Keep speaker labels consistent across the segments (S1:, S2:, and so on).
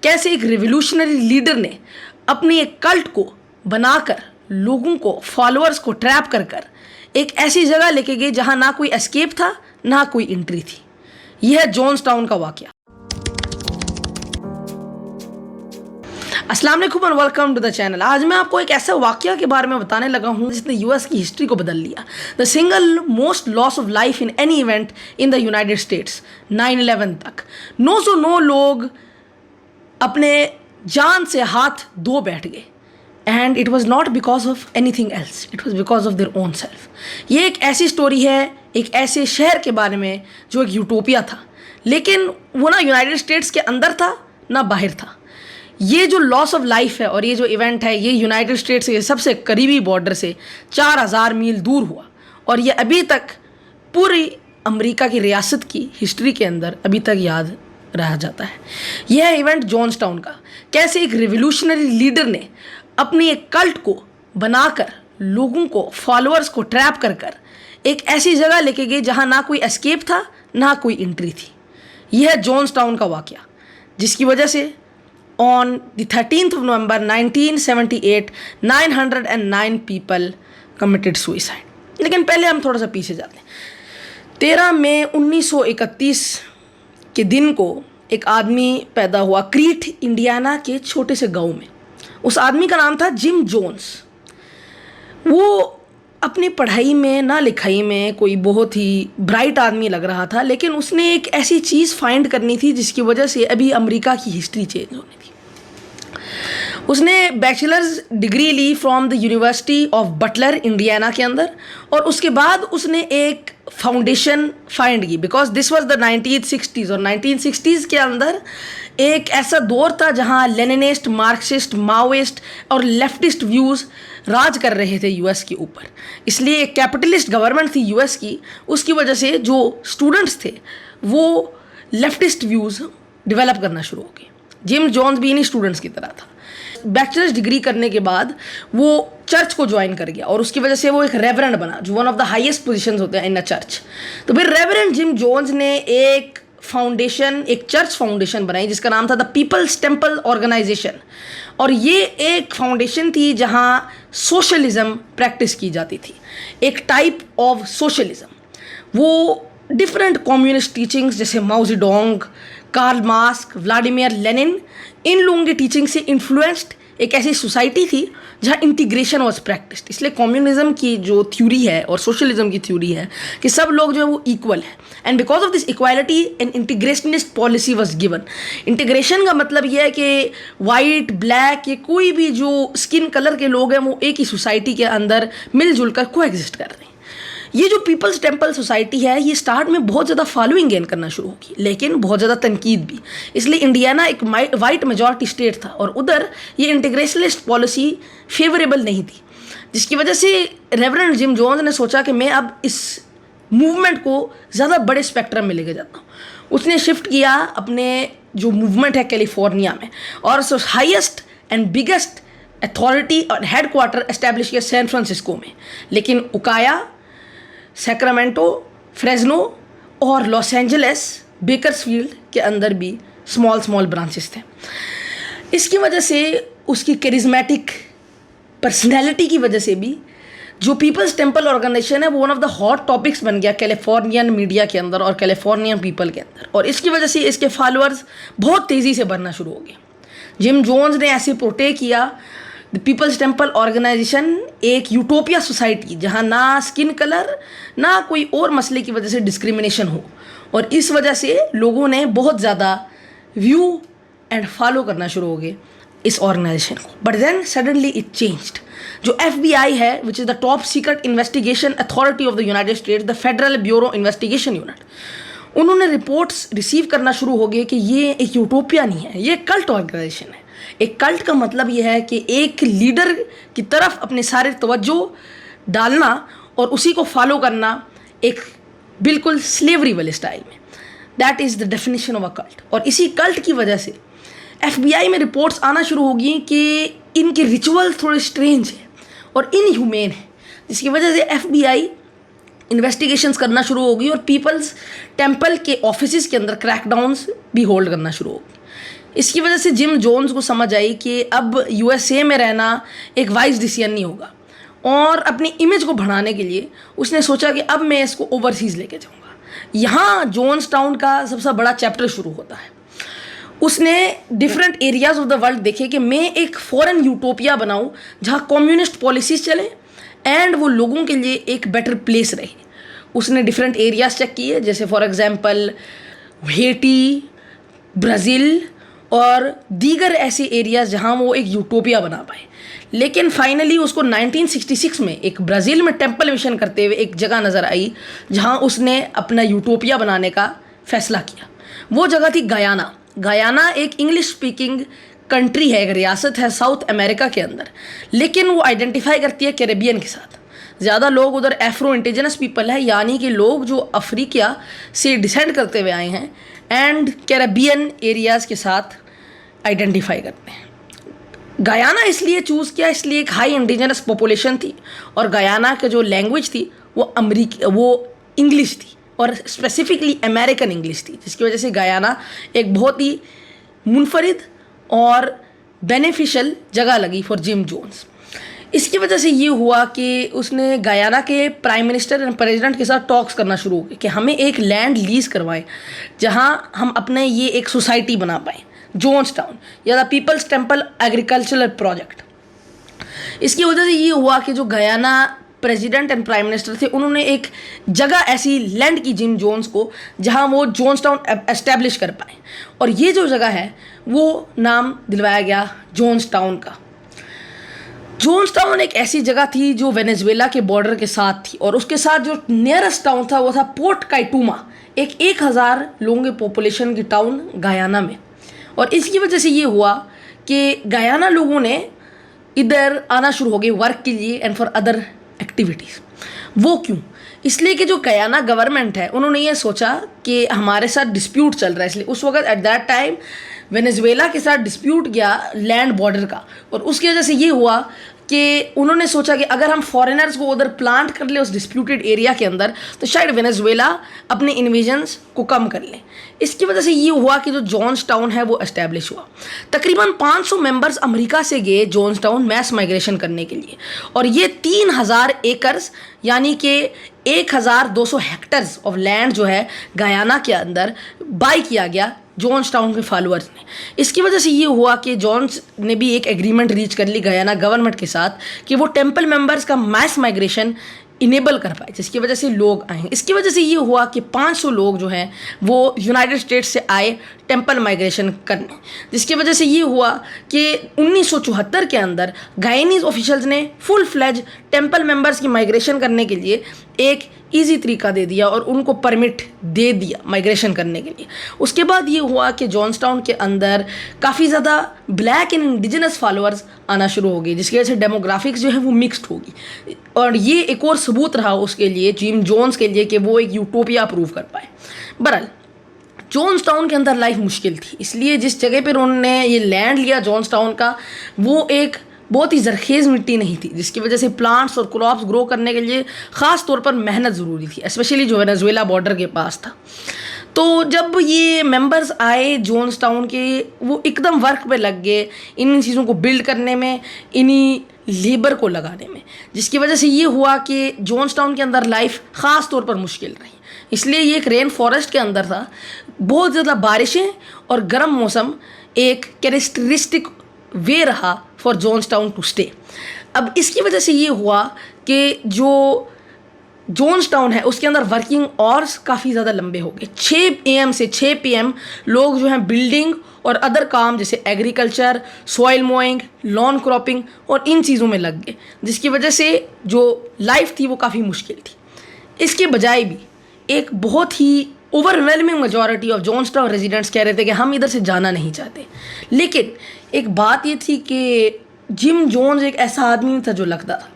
S1: कैसे एक revolutionary leader ने अपनी एक कल्ट को बनाकर लोगों को, फॉलोअर्स को ट्रैप कर कर एक ऐसी जगह लेके गए जहां ना कोई एस्केप था ना कोई एंट्री थी। यह है जॉन्सटाउन का वाकया। अस्सलाम वालेकुम और वेलकम टू द चैनल। आज मैं आपको एक ऐसा वाकया के बारे में बताने लगा हूं जिसने यूएस की हिस्ट्री को बदल लिया। The single most loss of life in any event in the United states 9/11 तक 909 लोग अपने जान से हाथ धो बैठ गए। And it was not because of anything else, it was because of their own self. ये एक ऐसी स्टोरी है एक ऐसे शहर के बारे में जो एक यूटोपिया था, लेकिन वो ना यूनाइटेड स्टेट्स के अंदर था ना बाहर था। ये जो लॉस ऑफ लाइफ है और ये जो इवेंट है ये यूनाइटेड स्टेट्स के सबसे करीबी बॉर्डर से 4000 मील दूर हुआ और ये अभी तक पूरी अमेरिका की रियासत की हिस्ट्री के अंदर अभी तक याद रहा जाता है। यह है इवेंट जॉन्सटाउन का। कैसे एक रिवोल्यूशनरी लीडर ने अपनी एक कल्ट को बनाकर लोगों को, फॉलोअर्स को ट्रैप कर कर एक ऐसी जगह लेके गए जहां ना कोई एस्केप था ना कोई एंट्री थी। यह है जॉन्सटाउन का वाकया, जिसकी वजह से on the 13th of November 1978 909 people committed suicide। लेकिन पहले हम थोड़ा सा पीछे जाते हैं। 13 मई 1931 के दिन को एक आदमी पैदा हुआ क्रीट, इंडियाना के छोटे से गांव में। उस आदमी का नाम था जिम जोन्स। वो अपनी पढ़ाई में ना लिखाई में कोई बहुत ही ब्राइट आदमी लग रहा था, लेकिन उसने एक ऐसी चीज़ फाइंड करनी थी जिसकी वजह से अभी अमेरिका की हिस्ट्री चेंज होनी थी। उसने बैचलर्स डिग्री ली from the university of Butler Indiana के अंदर, और उसके बाद उसने एक फाउंडेशन फाइंड की because this was the 1960s। और 1960s के अंदर एक ऐसा दौर था जहां लेनिनिस्ट, मार्क्सिस्ट, माओइस्ट और लेफ्टिस्ट व्यूज़ राज कर रहे थे यूएस के ऊपर। इसलिए एक कैपिटलिस्ट गवर्नमेंट थी यूएस की, उसकी वजह से जो स्टूडेंट्स थे वो लेफ्टिस्ट व्यूज़ डेवलप करना शुरू हो गए। जिम जोन्स भी इन्हीं स्टूडेंट्स की तरह था। बैचलर्स डिग्री करने के बाद वो चर्च को ज्वाइन कर गया और उसकी वजह से वो एक रेवरेंड बना, जो one of the highest positions होते हैं इन अ चर्च। तो फिर रेवरेंड जिम जोन्स ने एक फाउंडेशन, एक चर्च फाउंडेशन बनाई जिसका नाम था द पीपल्स टेम्पल ऑर्गेनाइजेशन। और ये एक फाउंडेशन थी जहां सोशलिज्म प्रैक्टिस की जाती थी, एक टाइप ऑफ सोशलिज्म। वो डिफरेंट कम्युनिस्ट टीचिंग्स जैसे Mao Zedong, Karl Marx, Vladimir Lenin, इन लोगों की टीचिंग से इन्फ्लुएंस्ड एक ऐसी सोसाइटी थी जहाँ इंटीग्रेशन वॉज प्रैक्टिस्ड। इसलिए कम्युनिज्म की जो थ्योरी है और सोशलिज्म की थ्योरी है कि सब लोग जो है वो इक्वल है, and because of this equality an integrationist policy was given. Integration का मतलब यह है कि वाइट, ब्लैक, ये कोई भी जो स्किन कलर के लोग हैं वो एक ही सोसाइटी के अंदर मिलजुल कर को एग्जिस्ट कर रहे हैं। ये जो पीपल्स टेम्पल सोसाइटी है ये स्टार्ट में बहुत ज़्यादा फॉलोइंग गेन करना शुरू होगी, लेकिन बहुत ज़्यादा तनकीद भी। इसलिए इंडियाना एक वाइट मेजॉरिटी स्टेट था और उधर ये इंटीग्रेशनिस्ट पॉलिसी फेवरेबल नहीं थी, जिसकी वजह से रेवरेंड जिम जोन्स ने सोचा कि मैं अब इस मूवमेंट को ज़्यादा बड़े स्पेक्ट्रम में लेके जाता हूँ। उसने शिफ्ट किया अपने जो मूवमेंट है कैलिफोर्निया में, और हाइएस्ट एंड बिगेस्ट अथॉरिटी और हेड क्वार्टर एस्टेब्लिश किया सैन फ्रांसिस्को में। लेकिन उकाया, सैक्रामेंटो, फ्रेजनो और लॉस एंजलिस, बेकर्सफील्ड के अंदर भी स्मॉल ब्रांचेस थे। इसकी वजह से उसकी करिज्मेटिक पर्सनैलिटी की वजह से भी जो पीपल्स टेम्पल ऑर्गेनाइजेशन है वो one of the hot topics बन गया कैलिफोर्नियन मीडिया के अंदर और कैलिफोर्नियन पीपल के अंदर, और इसकी वजह से इसके फॉलोअर्स बहुत तेज़ी से बढ़ना शुरू हो गए। जिम जोन्स ने ऐसे पोर्ट्रे किया द पीपल्स टेम्पल ऑर्गेनाइजेशन एक यूटोपिया सोसाइटी जहाँ ना स्किन कलर ना कोई और मसले की वजह से डिस्क्रिमिनेशन हो, और इस वजह से लोगों ने बहुत ज़्यादा व्यू एंड फॉलो करना शुरू हो गए इस ऑर्गेनाइजेशन को। But then suddenly it changed. जो FBI है which is the top secret investigation authority of the United States, the federal bureau investigation unit, उन्होंने रिपोर्ट्स रिसीव करना शुरू हो गए कि ये एक यूटोपिया नहीं है, ये कल्ट ऑर्गेनाइजेशन है। एक कल्ट का मतलब यह है कि एक लीडर की तरफ अपने सारे तवज्जो डालना और उसी को फॉलो करना एक बिल्कुल स्लेवरी वाले स्टाइल में। That is the definition of a cult. और इसी कल्ट की वजह से FBI में रिपोर्ट्स आना शुरू होगी कि इनके रिचुअल थोड़े स्ट्रेंज हैं और इनह्यूमेन है, जिसकी वजह से FBI इन्वेस्टिगेशंस करना शुरू होगी और पीपल्स टेम्पल के ऑफिसेज के अंदर क्रैकडाउन्स भी होल्ड करना शुरू होगी। इसकी वजह से जिम जोन्स को समझ आई कि अब यूएसए में रहना एक वाइज डिसीजन नहीं होगा, और अपनी इमेज को बढ़ाने के लिए उसने सोचा कि अब मैं इसको ओवरसीज़ लेके जाऊंगा। यहाँ जोन्स टाउन का सबसे बड़ा चैप्टर शुरू होता है। उसने different areas of the world देखे कि मैं एक फॉरेन यूटोपिया बनाऊं जहाँ कम्युनिस्ट पॉलिसीज चले एंड वो लोगों के लिए एक बेटर प्लेस रहे। उसने डिफरेंट एरियाज चेक किए, जैसे फॉर एग्जांपल हेटी, ब्राज़ील और दीगर ऐसे एरियाज जहाँ वो एक यूटोपिया बना पाए। लेकिन फाइनली उसको 1966 में एक ब्राज़ील में टेम्पल मिशन करते हुए एक जगह नज़र आई जहाँ उसने अपना यूटोपिया बनाने का फैसला किया। वो जगह थी गयाना। गयाना एक इंग्लिश स्पीकिंग कंट्री है, एक रियासत है साउथ अमेरिका के अंदर, लेकिन वो आइडेंटिफाई करती है कैरेबियन के साथ। ज़्यादा लोग उधर एफ्रो इंडिजिनस पीपल है, यानी कि लोग जो अफ्रीका से डिसेंड करते हुए आए हैं एंड कैरेबियन एरियाज़ के साथ आइडेंटिफाई करते हैं। गयाना इसलिए चूज़ किया, इसलिए एक हाई इंडिजिनस पॉपुलेशन थी और गयाना की जो लैंग्वेज थी वो इंग्लिश थी और स्पेसिफिकली अमेरिकन इंग्लिश थी, जिसकी वजह से गयाना एक बहुत ही मुनफरिद और बेनिफिशियल जगह लगी फॉर जिम जोन्स। इसकी वजह से ये हुआ कि उसने गयाना के प्राइम मिनिस्टर एंड प्रेसिडेंट के साथ टॉक्स करना शुरू हो गए कि हमें एक लैंड लीज करवाएं जहां हम अपने ये एक सोसाइटी बना पाएँ, जोन्स टाउन या the people's temple agricultural project. इसकी वजह से ये हुआ कि जो Guyana president and prime minister थे, उन्होंने एक जगह ऐसी लैंड की जिम जोन्स को जहां वो जोन्स टाउन एस्टेब्लिश कर पाए, और ये जो जगह है वो नाम दिलवाया गया जोन्स टाउन का। जोन्स टाउन एक ऐसी जगह थी जो वेनेजुएला के बॉर्डर के साथ थी, और उसके साथ जो नियरेस्ट टाउन था वो था पोर्ट काइटूमा, एक 1000 लोगों के पॉपुलेशन की टाउन गयाना में। और इसकी वजह से ये हुआ कि गयाना लोगों ने इधर आना शुरू हो गए वर्क के लिए एंड फॉर अदर एक्टिविटीज़। वो क्यों? इसलिए कि जो गयाना गवर्नमेंट है उन्होंने ये सोचा कि हमारे साथ डिस्प्यूट चल रहा है, इसलिए उस वक्त एट दैट टाइम वेनेजुएला के साथ डिस्प्यूट गया लैंड बॉर्डर का, और उसकी वजह से ये हुआ कि उन्होंने सोचा कि अगर हम फॉरेनर्स को उधर प्लांट कर ले उस डिस्प्यूटेड एरिया के अंदर तो शायद वेनेजुएला अपने इन्वेजन्स को कम कर ले। इसकी वजह से ये हुआ कि जो जोन्स टाउन है वो एस्टेब्लिश हुआ। तकरीबन 500 मेंबर्स अमेरिका से गए जोन्स टाउन मैस माइग्रेशन करने के लिए, और ये 3000 एकर्स यानी कि 1200 हेक्टर्स ऑफ लैंड जो है गयाना के अंदर बाई किया गया जोन्स टाउन के फॉलोअर्स ने। इसकी वजह से ये हुआ कि जोन्स ने भी एक एग्रीमेंट रीच कर ली गयाना गवर्नमेंट के साथ कि वो टेम्पल मेंबर्स का मैस माइग्रेशन इनेबल कर पाए, जिसकी वजह से लोग आए। इसकी वजह से ये हुआ कि 500 लोग जो हैं वो यूनाइटेड स्टेट्स से आए टेम्पल माइग्रेशन करने, जिसकी वजह से ये हुआ कि 1974 के अंदर गायनीज ऑफिशियल्स ने फुल फ्लेज टेम्पल मेंबर्स की माइग्रेशन करने के लिए एक ईजी तरीका दे दिया और उनको परमिट दे दिया माइग्रेशन करने के लिए। उसके बाद ये हुआ कि जॉन्स टाउन के अंदर काफ़ी ज़्यादा ब्लैक एंड इंडिजिनस फॉलोअर्स आना शुरू हो गए, जिसकी वजह से डेमोग्राफिक्स जो है वो मिक्सड होगी, और ये एक और सबूत रहा उसके लिए, जिम जोन्स के लिए, कि वो एक यूटोपिया अप्रूव कर पाए। बहरहाल जॉन्स टाउन के अंदर लाइफ मुश्किल थी, इसलिए जिस जगह पर उन्होंने ये लैंड लिया जॉन्स टाउन का, वो एक बहुत ही जरखेज़ मिट्टी नहीं थी, जिसकी वजह से प्लांट्स और क्रॉप्स ग्रो करने के लिए ख़ास तौर पर मेहनत ज़रूरी थी, स्पेशली जो वेनेजुएला बॉर्डर के पास था। तो जब ये मेंबर्स आए जॉन्स टाउन के, वो एकदम वर्क पे लग गए इन चीज़ों को बिल्ड करने में, इन्हीं लेबर को लगाने में, जिसकी वजह से ये हुआ कि जॉन्स टाउन के अंदर लाइफ ख़ास तौर पर मुश्किल रही। इसलिए ये एक रेन फॉरेस्ट के अंदर था, बहुत ज़्यादा बारिशें और गर्म मौसम एक कैरेक्टरिस्टिक वे रहा for Jonestown to stay. अब इसकी वजह से ये हुआ कि जो जॉन्स टाउन है उसके अंदर वर्किंग आवर्स काफ़ी ज़्यादा लंबे हो गए। 6 AM से 6 PM लोग जो हैं बिल्डिंग और अदर काम जैसे agriculture, soil moving, lawn cropping और इन चीज़ों में लग गए, जिसकी वजह से जो लाइफ थी वो काफ़ी मुश्किल थी। इसके बजाय भी एक बहुत ही overwhelming majority of Johnstown residents कह रहे थे कि हम इधर से जाना नहीं चाहते। लेकिन एक बात ये थी कि जिम जोन्स एक ऐसा आदमी नहीं था जो लगता था।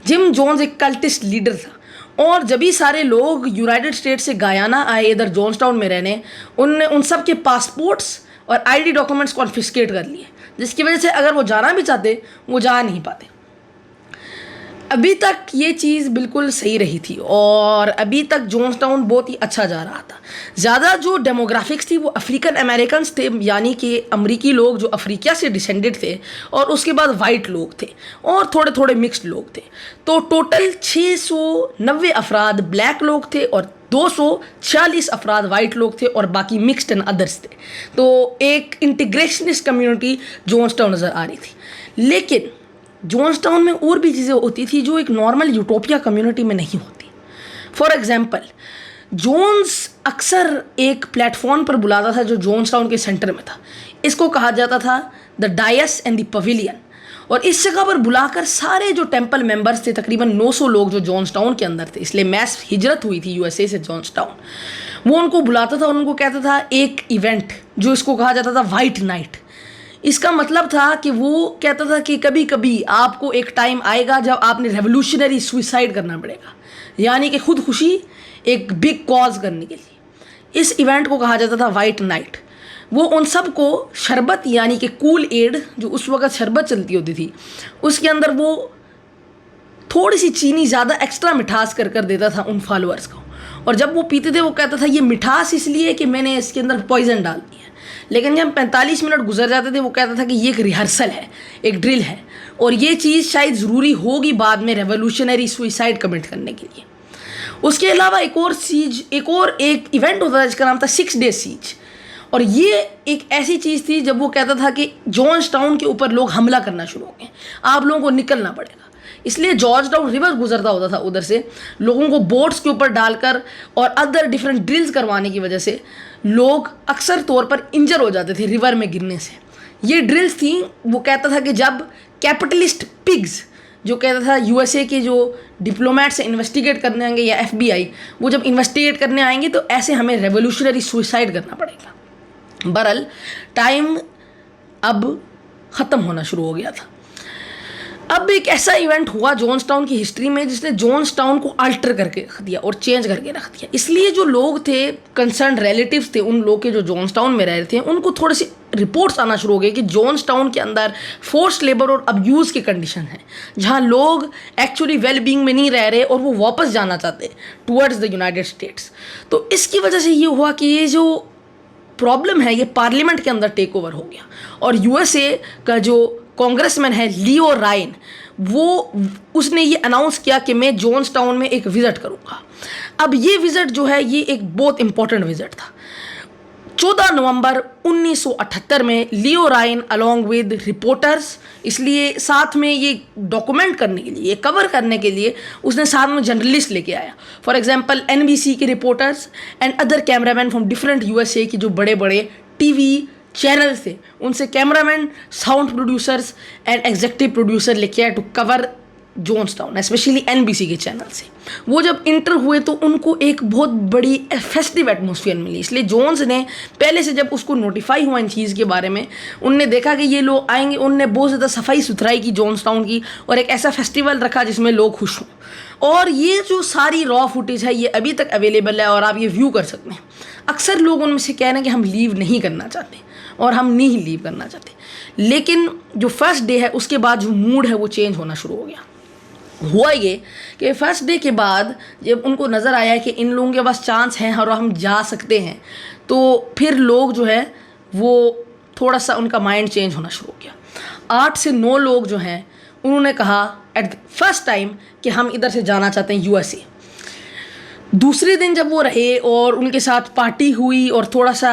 S1: जिम जोन्स एक कल्टिस्ट लीडर था, और जब भी सारे लोग यूनाइटेड स्टेट्स से गयाना आए इधर जॉन्स टाउन में रहने, उनने उन सब के पासपोर्ट्स और ID डॉक्यूमेंट्स कॉन्फिस्केट कर लिए, जिसकी वजह से अगर वो जाना भी चाहते वो जा नहीं पाते। अभी तक ये चीज़ बिल्कुल सही रही थी और अभी तक जॉन्सटाउन बहुत ही अच्छा जा रहा था। ज़्यादा जो डेमोग्राफिक्स थी वो अफ्रीकन अमेरिकन थे, यानी कि अमरीकी लोग जो अफ्रीका से डिसेंडेड थे, और उसके बाद वाइट लोग थे और थोड़े थोड़े मिक्स्ड लोग थे। तो टोटल 690 अफराद ब्लैक लोग थे और 246 अफराद वाइट लोग थे और बाकी मिक्स्ड एंड अदर्स थे। तो एक इंटीग्रेशनिस्ट कम्युनिटी जॉन्सटाउन नज़र आ रही थी। लेकिन जॉन्सटाउन में और भी चीज़ें होती थी जो एक नॉर्मल यूटोपिया कम्युनिटी में नहीं होती। फॉर एग्जाम्पल, जोन्स अक्सर एक प्लेटफॉर्म पर बुलाता था जो जॉन्सटाउन के सेंटर में था। इसको कहा जाता था the dais and the pavilion, और इस जगह पर बुलाकर सारे जो टेम्पल मेंबर्स थे, तकरीबन 900 लोग जो जॉन्सटाउन के अंदर थे, इसलिए मैस हिजरत हुई थी यूएसए से जॉन्सटाउन, वो उनको बुलाता था और उनको कहता था एक इवेंट जो इसको कहा जाता था वाइट नाइट। इसका मतलब था कि वो कहता था कि कभी कभी आपको एक टाइम आएगा जब आपने रेवोल्यूशनरी सुसाइड करना पड़ेगा, यानी कि खुदकुशी एक बिग कॉज करने के लिए। इस इवेंट को कहा जाता था वाइट नाइट। वो उन सब को शरबत, यानी कि कूल एड, जो उस वक़्त शरबत चलती होती थी, उसके अंदर वो थोड़ी सी चीनी ज़्यादा एक्स्ट्रा मिठास कर देता था उन फॉलोअर्स को, और जब वो पीते थे वो कहता था ये मिठास इसलिए कि मैंने इसके अंदर पॉइजन डाल दिया। लेकिन जब 45 मिनट गुजर जाते थे वो कहता था कि ये एक रिहर्सल है, एक ड्रिल है, और ये चीज़ शायद ज़रूरी होगी बाद में रेवोल्यूशनरी सुसाइड कमिट करने के लिए। उसके अलावा एक और एक इवेंट होता था जिसका नाम था 6 डे सीज, और ये एक ऐसी चीज़ थी जब वो कहता था कि जॉन्सटाउन के ऊपर लोग हमला करना शुरू हो गए, आप लोगों को निकलना पड़ेगा। इसलिए जॉर्जटाउन रिवर गुजरता होता था उधर से, लोगों को बोट्स के ऊपर डालकर और अदर डिफरेंट ड्रिल्स करवाने की वजह से लोग अक्सर तौर पर इंजर हो जाते थे रिवर में गिरने से। ये ड्रिल्स थी, वो कहता था कि जब कैपिटलिस्ट पिग्स, जो कहता था यूएसए के जो डिप्लोमेट से इन्वेस्टिगेट करने आएंगे या FBI, वो जब इन्वेस्टिगेट करने आएंगे तो ऐसे हमें रेवोल्यूशनरी सुसाइड करना पड़ेगा। बहरहाल टाइम अब ख़त्म होना शुरू हो गया था। अब एक ऐसा इवेंट हुआ जॉन्सटाउन की हिस्ट्री में जिसने जॉन्सटाउन को अल्टर करके रख दिया और चेंज करके रख दिया। इसलिए जो लोग थे, कंसर्न रिलेटिव्स थे उन लोग के जो जॉन्सटाउन में रह रहे थे, उनको थोड़ी सी रिपोर्ट्स आना शुरू हो गई कि जॉन्सटाउन के अंदर फोर्स्ड लेबर और अब्यूज़ की कंडीशन है, जहाँ लोग एक्चुअली वेल बीइंग में नहीं रह रहे और वो वापस जाना चाहते टूवर्ड्स द यूनाइटेड स्टेट्स। तो इसकी वजह से ये हुआ कि ये जो प्रॉब्लम है ये पार्लियामेंट के अंदर टेक ओवर हो गया, और यूएसए का जो कांग्रेसमैन है लियो राइन, उसने ये अनाउंस किया कि मैं जॉन्सटाउन में एक विज़िट करूँगा। अब ये विज़िट जो है ये एक बहुत इंपॉर्टेंट विज़िट था। 14 नवंबर 1978 में लियो राइन अलॉन्ग विद रिपोर्टर्स, इसलिए साथ में ये डॉक्यूमेंट करने के लिए, ये कवर करने के लिए उसने साथ में जर्नलिस्ट लेके आया। फॉर एग्जांपल NBC के reporters and other cameraman from different USA की जो बड़े बड़े TV चैनल्स थे, उनसे cameraman, sound producers and executive producer लेके आए टू कवर जॉन्सटाउन, स्पेशली NBC के चैनल से। वो जब इंटर हुए तो उनको एक बहुत बड़ी फेस्टिव एटमॉस्फेयर मिली। इसलिए जोन्स ने पहले से, जब उसको नोटिफाई हुआ इन चीज़ के बारे में, उनने देखा कि ये लोग आएंगे, उनने बहुत ज़्यादा सफाई सुथराई की जॉन्सटाउन की और एक ऐसा फेस्टिवल रखा जिसमें लोग खुश हों। और ये जो सारी रॉ फुटेज है ये अभी तक अवेलेबल है और आप ये व्यू कर सकते हैं। अक्सर लोग उनमें से कह रहे हैं कि हम लीव नहीं करना चाहते और हम नहीं लीव करना चाहते, लेकिन जो फर्स्ट डे है उसके बाद जो मूड है वो चेंज होना शुरू हो गया। हुआ ये कि फर्स्ट डे के बाद जब उनको नज़र आया कि इन लोगों के पास चांस है और हम जा सकते हैं, तो फिर लोग जो है वो थोड़ा सा उनका माइंड चेंज होना शुरू हो गया। 8 से 9 लोग जो हैं उन्होंने कहा एट द फर्स्ट टाइम कि हम इधर से जाना चाहते हैं USA। दूसरे दिन जब वो रहे और उनके साथ पार्टी हुई और थोड़ा सा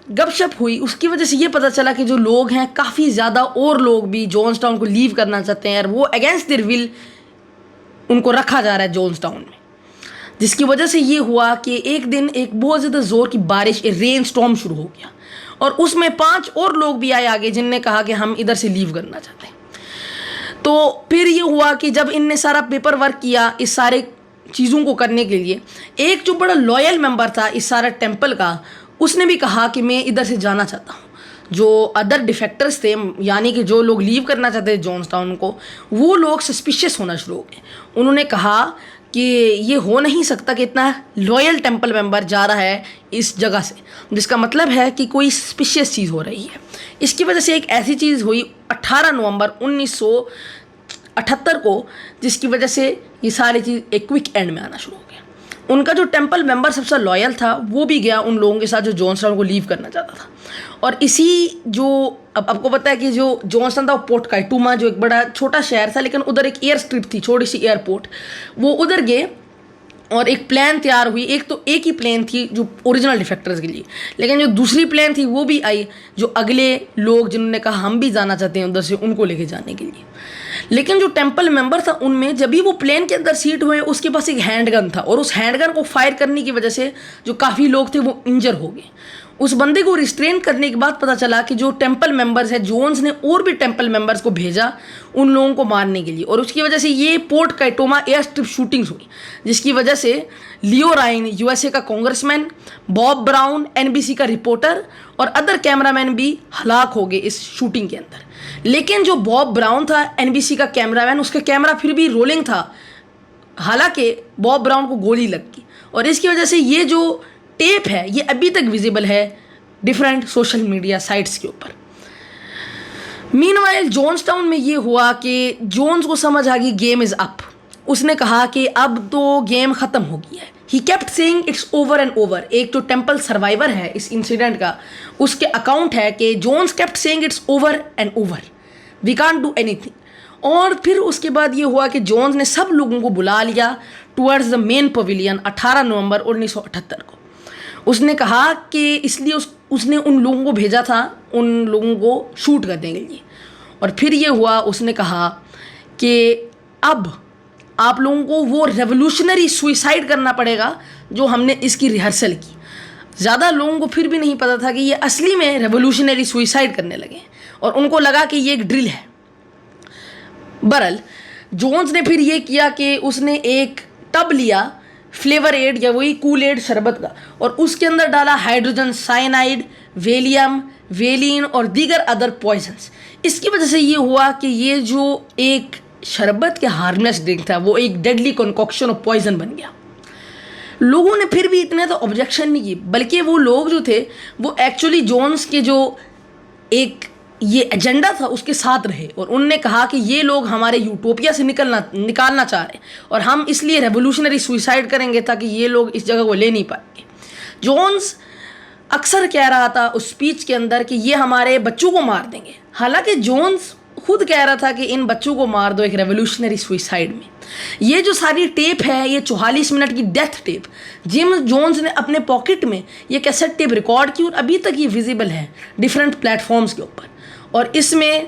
S1: गपशप हुई, उसकी वजह से ये पता चला कि जो लोग हैं काफ़ी ज़्यादा और लोग भी जॉन्सटाउन को लीव करना चाहते हैं और वो अगेंस्ट देयर विल उनको रखा जा रहा है जॉन्सटाउन में। जिसकी वजह से ये हुआ कि एक दिन एक बहुत ज़्यादा ज़ोर की बारिश, रेन स्टॉर्म शुरू हो गया और उसमें 5 और लोग भी आए आगे जिनने कहा कि हम इधर से लीव करना चाहते हैं। तो फिर ये हुआ कि जब इनने सारा पेपर वर्क किया इस सारे चीज़ों को करने के लिए, एक जो बड़ा लॉयल मेंबर था इस सारा टेम्पल का, उसने भी कहा कि मैं इधर से जाना चाहता हूँ। जो अदर डिफेक्टर्स थे, यानी कि जो लोग लीव करना चाहते थे जॉन्सटाउन को, वो लोग सस्पिशियस होना शुरू हो गए। उन्होंने कहा कि ये हो नहीं सकता कि इतना लॉयल टेम्पल मेंबर जा रहा है इस जगह से, जिसका मतलब है कि कोई सस्पिशियस चीज़ हो रही है। इसकी वजह से एक ऐसी चीज़ हुई 18 नवंबर 1978 को, जिसकी वजह से ये सारी चीज़ एक क्विक एंड में आना शुरू हो गया। उनका जो टेम्पल मेंबर सबसे लॉयल था वो भी गया उन लोगों के साथ जो जॉन्सटाउन को लीव करना चाहता था। और इसी जो अब आपको पता है कि जो जॉन्सटाउन था वो पोर्ट काइटूमा, जो एक बड़ा छोटा शहर था, लेकिन उधर एक एयर स्ट्रिप थी, छोटी सी एयरपोर्ट, वो उधर गए और एक प्लान तैयार हुई। एक ही प्लेन थी जो ओरिजिनल डिफेक्टर्स के लिए, लेकिन जो दूसरी प्लेन थी वो भी आई जो अगले लोग जिन्होंने कहा हम भी जाना चाहते हैं उधर से, उनको लेके जाने के लिए। लेकिन जो टेम्पल मेंबर था उनमें जब भी वो प्लेन के अंदर सीट हुए उसके पास एक हैंडगन था, और उस हैंडगन को फायर करने की वजह से जो काफ़ी लोग थे वो इंजर हो गए। उस बंदे को रिस्ट्रेन करने के बाद पता चला कि जो टेम्पल मेंबर्स है, जोन्स ने और भी टेम्पल मेंबर्स को भेजा उन लोगों को मारने के लिए, और उसकी वजह से ये पोर्ट काइटोमा एयर स्ट्रिप शूटिंग्स हुई, जिसकी वजह से लियो राइन यूएसए का कांग्रेसमैन, बॉब ब्राउन एनबीसी का रिपोर्टर और अदर कैमरामैन भी हलाक हो गए इस शूटिंग के अंदर। लेकिन जो बॉब ब्राउन था एनबीसी का कैमरामैन, उसका कैमरा फिर भी रोलिंग था, हालांकि बॉब ब्राउन को गोली लग गई, और इसकी वजह से ये जो टेप है ये अभी तक विजिबल है डिफरेंट सोशल मीडिया साइट्स के ऊपर। मीनवाइल जॉन्सटाउन में ये हुआ कि जोन्स को समझ आ गई गेम इज़ अप। उसने कहा कि अब तो गेम ख़त्म हो गया है। He kept saying it's over and over. एक जो टेम्पल सर्वाइवर है इस इंसिडेंट का, उसके अकाउंट है कि Jones kept saying it's over and over, we can't do anything. और फिर उसके बाद ये हुआ कि जोन्स ने सब लोगों को बुला लिया टुवर्ड्स द मेन पवेलियन 18 नवंबर 1978 को। उसने कहा कि इसलिए उसने उन लोगों को भेजा था उन लोगों को शूट करने के लिए। और फिर ये हुआ, उसने कहा कि अब आप लोगों को वो रेवोल्यूशनरी सुइसाइड करना पड़ेगा जो हमने इसकी रिहर्सल की। ज़्यादा लोगों को फिर भी नहीं पता था कि ये असली में रेवोल्यूशनरी सुइसाइड करने लगे, और उनको लगा कि ये एक ड्रिल है। बहरहाल जोन्स ने फिर ये किया कि उसने एक टब लिया फ्लेवर एड या वही कूल एड शरबत का, और उसके अंदर डाला हाइड्रोजन साइनाइड, वेलियम, वेलिन और दीगर अदर पॉइजन्स। इसकी वजह से ये हुआ कि ये जो एक शरबत के हार्मलेस ड्रिंक था वो एक डेडली कॉन्कॉक्शन ऑफ पॉइजन बन गया। लोगों ने फिर भी इतने तो ऑब्जेक्शन नहीं की, बल्कि वो लोग जो थे वो एक्चुअली जोन्स के जो एक ये एजेंडा था उसके साथ रहे, और उनने कहा कि ये लोग हमारे यूटोपिया से निकालना चाह रहे हैं, और हम इसलिए रेवोल्यूशनरी सुइसाइड करेंगे ताकि ये लोग इस जगह को ले नहीं पाएंगे। जोन्स अक्सर कह रहा था उस स्पीच के अंदर कि ये हमारे बच्चों को मार देंगे। हालांकि जोन्स खुद कह रहा था कि इन बच्चों को मार दो एक रेवोल्यूशनरी सुइसाइड में। ये जो सारी टेप है ये 44 मिनट की डेथ टेप, जिम जोन्स ने अपने पॉकेट में ये कैसेट टेप रिकॉर्ड की, और अभी तक ये विजिबल है डिफरेंट प्लेटफॉर्म्स के ऊपर। और इसमें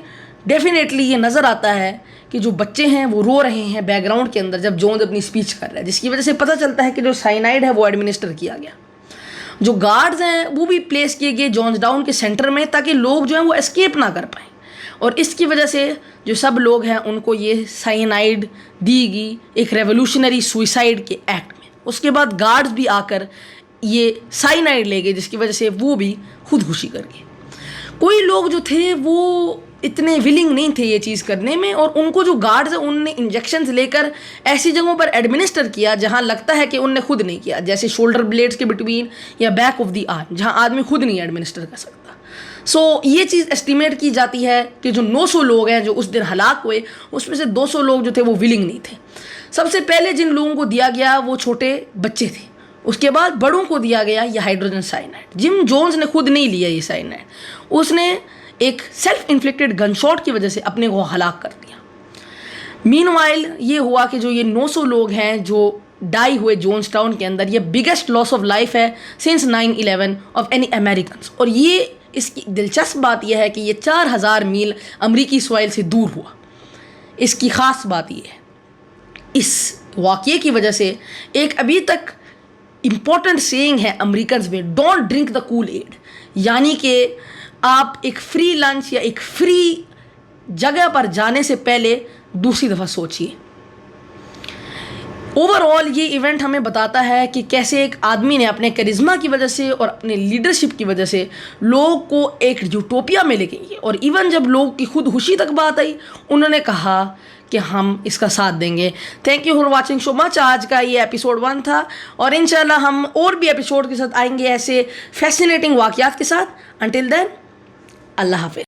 S1: डेफिनेटली ये नज़र आता है कि जो बच्चे हैं वो रो रहे हैं बैकग्राउंड के अंदर जब जोन्स अपनी स्पीच कर रहा है, जिसकी वजह से पता चलता है कि जो साइनाइड है वो एडमिनिस्टर किया गया। जो गार्ड्स हैं वो भी प्लेस किए गए जॉन्सटाउन के सेंटर में ताकि लोग जो हैं वो एस्केप ना कर पाएँ, और इसकी वजह से जो सब लोग हैं उनको ये साइनाइड दी गई एक रेवोल्यूशनरी सुइसाइड के एक्ट में। उसके बाद गार्ड्स भी आकर ये साइनाइड ले गए, जिसकी वजह से वो भी खुदकुशी कर गए। कोई लोग जो थे वो इतने विलिंग नहीं थे ये चीज़ करने में, और उनको जो गार्ड्स हैं उनने इंजेक्शंस लेकर ऐसी जगहों पर एडमिनिस्टर किया जहां लगता है कि उनने खुद नहीं किया, जैसे शोल्डर ब्लेड्स के बिटवीन या बैक ऑफ द आर्म, जहां आदमी खुद नहीं एडमिनिस्टर कर सकता। सो ये चीज़ एस्टिमेट की जाती है कि जो 900 लोग हैं जो उस दिन हलाक हुए, उसमें से 200 लोग जो थे वो विलिंग नहीं थे। सबसे पहले जिन लोगों को दिया गया वो छोटे बच्चे थे, उसके बाद बड़ों को दिया गया ये हाइड्रोजन साइनाइड। जिम जोन्स ने खुद नहीं लिया ये साइनाइड, उसने एक सेल्फ इन्फ्लिक्टेड गन शॉट की वजह से अपने को हलाक कर दिया। मीनवाइल ये हुआ कि जो ये 900 लोग हैं जो डाई हुए जॉन्सटाउन के अंदर, ये बिगेस्ट लॉस ऑफ लाइफ है सिंस 9/11 ऑफ एनी अमेरिकन। और ये इसकी दिलचस्प बात यह है कि ये 4000 मील अमरीकी सॉइल से दूर हुआ। इसकी ख़ास बात यह है, इस वाक़ये की वजह से एक अभी तक इम्पॉर्टेंट सेइंग है अमेरिकन में, don't drink the Kool Aid, यानी कि आप एक फ्री लंच या एक फ्री जगह पर जाने से पहले दूसरी दफ़ा सोचिए। ओवरऑल ये इवेंट हमें बताता है कि कैसे एक आदमी ने अपने करिश्मा की वजह से और अपने लीडरशिप की वजह से लोग को एक यूटोपिया में लेके गए, और इवन जब लोग की खुदकुशी तक बात आई उन्होंने कहा कि हम इसका साथ देंगे। Thank you for watching so much. आज का ये एपिसोड 1 था, और इंशाल्लाह हम और भी एपिसोड के साथ आएंगे ऐसे फैसिनेटिंग वाक़यात के साथ। अंटिल देन, अल्लाह हाफ़िज़।